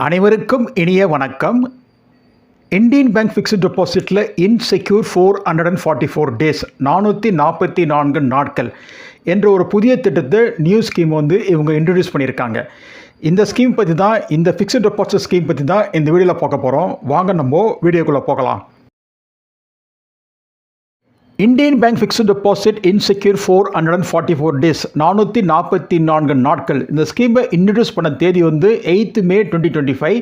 அனைவருக்கும் இனிய வணக்கம். இந்தியன் பேங்க் ஃபிக்ஸ்டு டெபாசிட்டில் இன்செக்யூர் 444 டேஸ் 444 நாட்கள் என்ற ஒரு புதிய திட்டத்தை நியூ ஸ்கீம் இவங்க இன்ட்ரடியூஸ் பண்ணியிருக்காங்க. இந்த ஸ்கீம் பற்றி தான், இந்த ஃபிக்ஸ்டு டெபாசிட் ஸ்கீம் பற்றி தான் இந்த வீடியோவில் பார்க்க போகிறோம். வாங்க நம்ம வீடியோக்குள்ளே போகலாம். Indian bank fixed deposit insecure 444 days 444 நாட்கள் இந்த ஸ்கீமை இன்ட்ரடியூஸ் பண்ண தேதி 8th May 2025.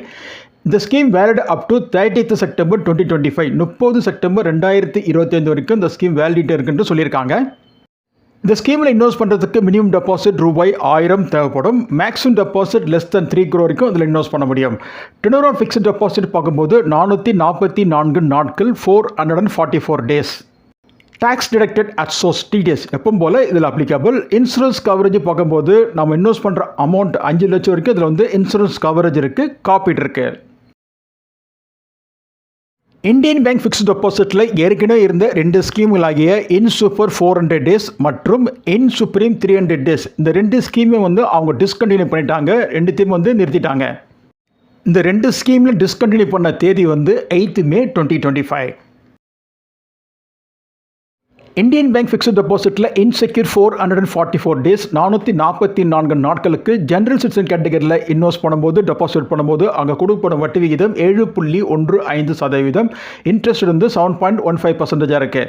இந்த scheme valid up to 30th September 2025. 30 September 2025 வரைக்கும் இந்த ஸ்கீம் வேலிடிட்டி இருக்குன்னு சொல்லியிருக்காங்க. இந்த ஸ்கீமில் இன்வெஸ்ட் பண்ணுறதுக்கு மினிமம் டெபாசிட் ₹1000 தேவைப்படும். Maximum deposit less than 3 crore வரைக்கும் இதில் இன்வெஸ்ட் பண்ண முடியும். டெனூர் ஆஃப் ஃபிக்ஸ்டு டெபாசிட் பார்க்கும்போது 444 நாட்கள் 444 days. Tax deducted at source TDS எப்பவும் போல் இதில் அப்ளிகபிள். இன்சூரன்ஸ் கவரேஜ் பார்க்கும்போது நம்ம இன்வெஸ்ட் பண்ணுற அமௌண்ட் 5 லட்சம் வரைக்கும் இதில் இன்சூரன்ஸ் கவரேஜ் இருக்குது, காப்பீடு இருக்குது. இந்தியன் பேங்க் ஃபிக்ஸ்டு டெபாசிட்டில் ஏற்கனவே இருந்த 2 ஸ்கீம்களாகிய இன் சூப்பர் 400 டேஸ் மற்றும் இன் சுப்ரீம் 300 டேஸ் இந்த 2 ஸ்கீமே அவங்க டிஸ்கண்டினியூ பண்ணிட்டாங்க. 2த்தையும் நிறுத்திட்டாங்க. இந்த 2 ஸ்கீமில் டிஸ்கண்டினியூ பண்ண தேதி 8th May 2025. Indian bank fixed டெபாசிட்டில் இன்செக்யூர் 444 டேஸ் 444 நாட்களுக்கு ஜென்ரல் சிட்டிசன் கேட்டகரியில் இன்வெஸ்ட் பண்ணும்போது, டெபாசிட் பண்ணும்போது அங்கே கொடுக்கப்படும் வட்டி விகிதம் 7.15%. இன்ட்ரெஸ்ட் 7.15% இருக்குது.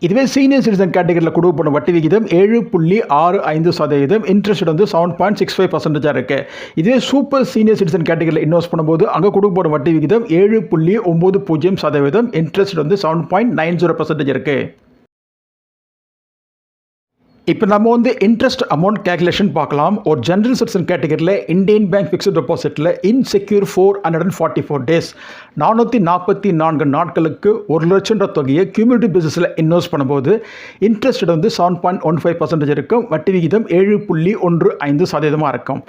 இதுவே சீனியர் சிட்டிசன் கேட்டகரியில் கொடுக்கப்படும் வட்டி விகிதம் 7.65%. இன்ட்ரெஸ்ட் 7.65% இருக்குது. இதுவே சூப்பர் சீனியர் சிட்டிசன் கேட்டகரியில் இன்வெஸ்ட் பண்ணும்போது அங்கே கொடுக்கப்படும் வட்டி விகிதம் 7.90%. இன்ட்ரெஸ்ட் 7.90% இருக்குது. இப்போ நம்ம இன்ட்ரெஸ்ட் அமௌண்ட் கேல்குலேஷன் பார்க்கலாம். ஒரு ஜென்ரல் சிட்டிசன் கேட்டகரியில் இந்தியன் பேங்க் ஃபிக்ஸ்டு டெபாசிட்டில் இன்செக்யூர் 444 டேஸ் 444 நாட்களுக்கு 1 லட்சம் தொகையை கியூமுலேட்டிவ் பேசிஸில் இன்வெஸ்ட் பண்ணும்போது இன்ட்ரெஸ்ட் 7.15% இருக்கும். வட்டி விகிதம் 7.15% இருக்கும்.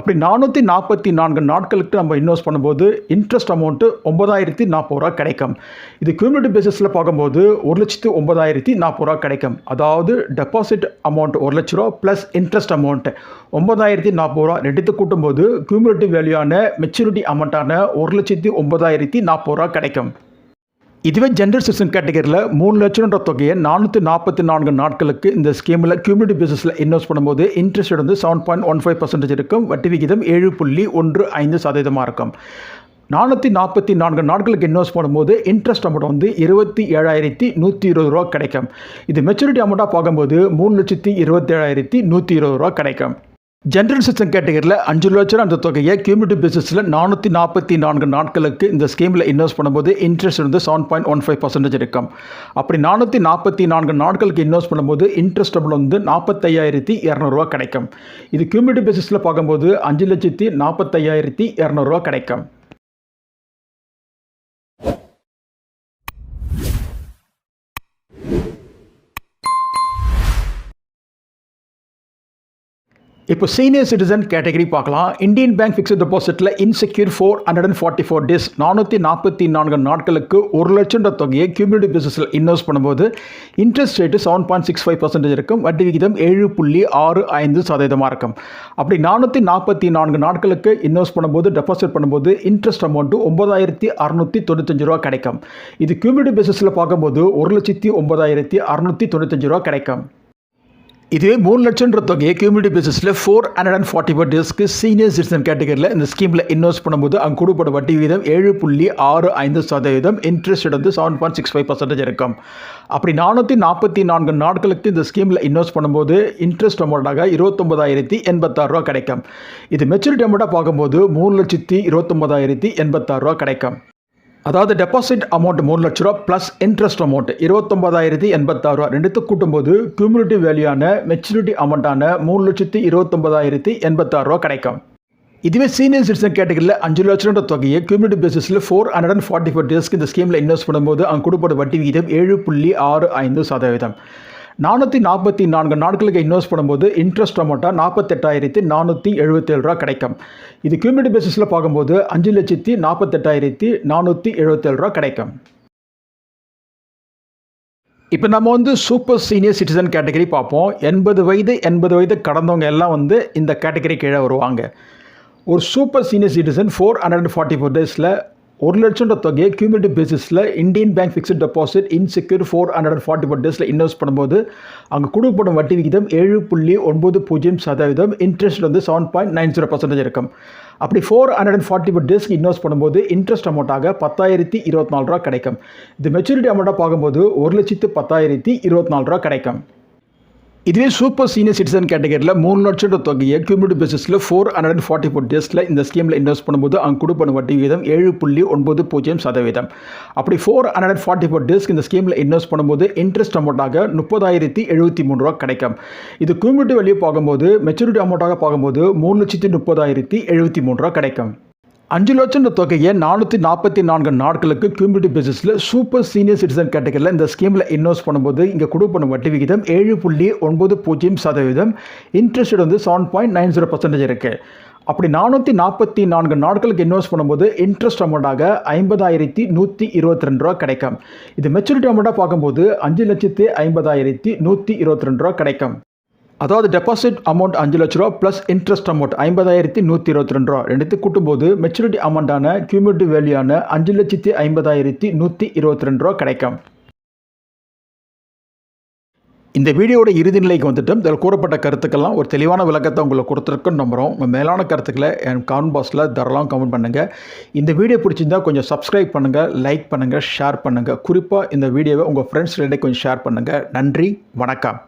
அப்படி 444 நாட்களுக்கு நம்ம இன்வெஸ்ட் பண்ணும்போது இன்ட்ரெஸ்ட் அமௌண்ட்டு ₹9,040 கிடைக்கும். இது கியூமுலேட்டிவ் பேசிஸில் பார்க்கும்போது ₹1,09,040 கிடைக்கும். அதாவது டெபாசிட் அமௌண்ட் 1 லட்ச ரூபா ப்ளஸ் இன்ட்ரெஸ்ட் அமௌண்ட் ₹9,040 ரெண்டுத்து கூட்டும்போது கியூமுலேட்டிவ் வேல்யூயான மெச்சூரிட்டி அமௌண்ட்டான ₹1,09,040 கிடைக்கும். இதுவே ஜென்ரல் சிட்டிசன் கேட்டகரியில் 3 லட்சம் தொகையை 444 நாட்களுக்கு இந்த ஸ்கீமில் கியூமுலேட்டிவ் பேசிஸில் இன்வெஸ்ட் பண்ணும்போது இன்ட்ரெஸ்ட் 7.15% இருக்கும். வட்டி விகிதம் 7.15% இருக்கும். 444 நாட்களுக்கு இன்வெஸ்ட் பண்ணும்போது இன்ட்ரெஸ்ட் அமௌண்ட் ₹27,120 கிடைக்கும். இது மெச்சூரிட்டி அமௌண்ட்டாக பார்க்கும்போது ₹3,27,120 கிடைக்கும். ஜென்ரல் சிட்டிசன் கேட்டகரியில் 5 லட்சம் அந்த தொகையை கியூமுலேட்டிவ் பேசிஸில் 444 நாட்களுக்கு இந்த ஸ்கீமில் இன்வெஸ்ட் பண்ணும்போது இன்ட்ரெஸ்ட் 7.15% இருக்கும். அப்படி 444 நாட்களுக்கு இன்வெஸ்ட் பண்ணும்போது இன்ட்ரெஸ்ட் அமௌண்ட் ₹45,200 கிடைக்கும். இது கியூமுலேட்டிவ் பேசிஸில் பார்க்கும்போது ₹5,45,200 கிடைக்கும். இப்போ சீனியர் சிட்டிசன் கேட்டகரி பார்க்கலாம். இந்தியன் பேங்க் ஃபிக்ஸ்டு டெபாசிட்டில் இன்செக்யூர் 444 டேஸ் 444 நாட்களுக்கு 1 லட்சம் தொகையை கியூமுலேட்டிவ் பேசிஸில் இன்வெஸ்ட் பண்ணும்போது இன்ட்ரெஸ்ட் ரேட்டு 7.65% இருக்கும். வட்டி விகிதம் 7.65% இருக்கும். அப்படி 444 நாட்களுக்கு இன்வெஸ்ட் பண்ணும்போது, டெபாசிட் பண்ணும்போது இன்ட்ரெஸ்ட் அமௌண்ட்டு ₹9,695 கிடைக்கும். இது கியூமுலேட்டிவ் பேசிஸில் பார்க்கும்போது ₹1,09,695 கிடைக்கும். இதுவே 3 லட்சம் தொகையை கியூமுலேட்டிவ் பேசிஸில் 444 டேஸ்க்கு சீனியர் சிட்டிசன் கேட்டகரியில் இந்த ஸ்கீமில் இன்வெஸ்ட் பண்ணும்போது அங்கே கொடுக்கப்படும் வட்டி விகிதம் 7.65%. இன்ட்ரெஸ்ட் 7.65% இருக்கும். அப்படி 444 நாட்களுக்கு இந்த ஸ்கீமில் இன்வெஸ்ட் பண்ணும்போது இன்ட்ரெஸ்ட் அமௌண்ட்டாக ₹29,086 கிடைக்கும். இது மெச்சூரிட்டி அமௌண்ட்டாக பார்க்கும்போது ₹3,29,086 கிடைக்கும். அதாவது டெபாசிட் அமௌண்ட் 3 லட்ச ரூபா ப்ளஸ் இன்ட்ரெஸ்ட் அமௌண்ட் ₹29,086 ரெண்டுத்து கூட்டும்போது கியூமுலேட்டிவ் வேல்யூயான மெச்சூரிட்டி அமௌண்ட்டான ₹3,29,086 கிடைக்கும். இதுவே சீனியர் சிட்டிசன் கேட்டகரியில் 5 லட்சம் தொகையை கியூமுலேட்டிவ் பேசிஸில் 444 டேஸ்க்கு இந்த ஸ்கீமில் இன்வெஸ்ட் பண்ணும்போது அங்கே கொடுக்கப்படும் வட்டி விகிதம் 7.65%. 444 நாட்களுக்கு இன்வெஸ்ட் பண்ணும்போது இன்ட்ரெஸ்ட் அமௌண்ட்டாக ₹48,477 கிடைக்கும். இது கியூமுலேட்டிவ் பேசிஸில் பார்க்கும்போது ₹5,48,477 கிடைக்கும். இப்போ நம்ம சூப்பர் சீனியர் சிட்டிசன் கேட்டகரி பார்ப்போம். 80 வயது கடந்தவங்க எல்லாம் இந்த கேட்டகரி கீழே வருவாங்க. ஒரு சூப்பர் சீனியர் சிட்டிசன் 444 டேஸில் 1,00,000 தொகையை கியூமுலேட்டிவ் பேசிஸில் Indian bank fixed deposit insecure 444 டேஸில் இன்வெஸ்ட் பண்ணும்போது அங்கே கொடுக்கப்படும் வட்டி விகிதம் 7.90%, இன்ட்ரெஸ்ட் வந்து 7.90% இருக்கும். அப்படி 444 டேஸ்க்கு இன்வெஸ்ட் பண்ணும்போது இன்ட்ரெஸ்ட் அமௌண்ட்டாக 10,024 ரூபா கிடைக்கும். இது மெச்சூரிட்டி அமௌண்ட்டாக பார்க்கும்போது 1,10,024 ரூபா கிடைக்கும். இதுவே சூப்பர் சீனியர் சிட்டிசன் கேட்டகரியில் 3,00,000 தொகையை கியூமுலேட்டிவ் பேசிஸில் 444 டேஸில் இந்த ஸ்கீமில் இன்வெஸ்ட் பண்ணும்போது அங்கே கொடுப்படும் வட்டி விகிதம் 7.90%. அப்படி 444 டேஸ்க்கு இந்த ஸ்கீமில் இன்வெஸ்ட் பண்ணும்போது இன்ட்ரெஸ்ட் அமௌண்ட்டாக 30,073 ரூபா கிடைக்கும். இது கியூமுலேட்டிவ் வேல்யூ பார்க்கும்போது மெச்சூரிட்டி அமௌண்ட்டாக பார்க்கும்போது 3,30,073 ரூபா கிடைக்கும். 5,00,000 தொகையை 444 நாட்களுக்கு கியூமுலேட்டிவ் பேசிஸில் சூப்பர் சீனியர் சிட்டிசன் கேட்டகரியில் இந்த ஸ்கீமில் இன்வெஸ்ட் பண்ணும்போது இங்கே கொடுப்படும் வட்டி விகிதம் 7.90%, இன்ட்ரெஸ்ட் வந்து 7.90% இருக்குது. அப்படி 444 நாட்களுக்கு இன்வெஸ்ட் பண்ணும்போது இன்ட்ரெஸ்ட் அமௌண்ட்டாக 50,122 ரூபா கிடைக்கும். இது மெச்சூரிட்டி அமௌண்ட்டாக பார்க்கும்போது 5,50,122 ரூபா கிடைக்கும். அதாவது டெபாசிட் அமௌண்ட் 5 லட்ச ரூபா ப்ளஸ் இன்ட்ரெஸ்ட் அமௌண்ட் 50,122 ரூபா ரெண்டுத்துக்கு கூட்டும்போது மெச்சூரிட்டி அமௌண்ட்டான கியூமுலேட்டிவ் வேல்யூயான 5,50,122 ரூபா கிடைக்கும். இந்த வீடியோட இறுதி நிலைக்கு வந்துட்டு இதில் கூறப்பட்ட கருத்துக்கெல்லாம் ஒரு தெளிவான விளக்கத்தை உங்களுக்கு கொடுத்துருக்குன்னு நம்புகிறோம். உங்கள் மேலான கருத்துக்களை என் கமெண்ட் பாக்ஸில் தாராளமாக கமெண்ட் பண்ணுங்கள். இந்த வீடியோ பிடிச்சிருந்தால் கொஞ்சம் சப்ஸ்கிரைப் பண்ணுங்கள், லைக் பண்ணுங்கள், ஷேர் பண்ணுங்கள். குறிப்பாக இந்த வீடியோவை உங்கள் ஃப்ரெண்ட்ஸ் கொஞ்சம் ஷேர் பண்ணுங்கள். நன்றி, வணக்கம்.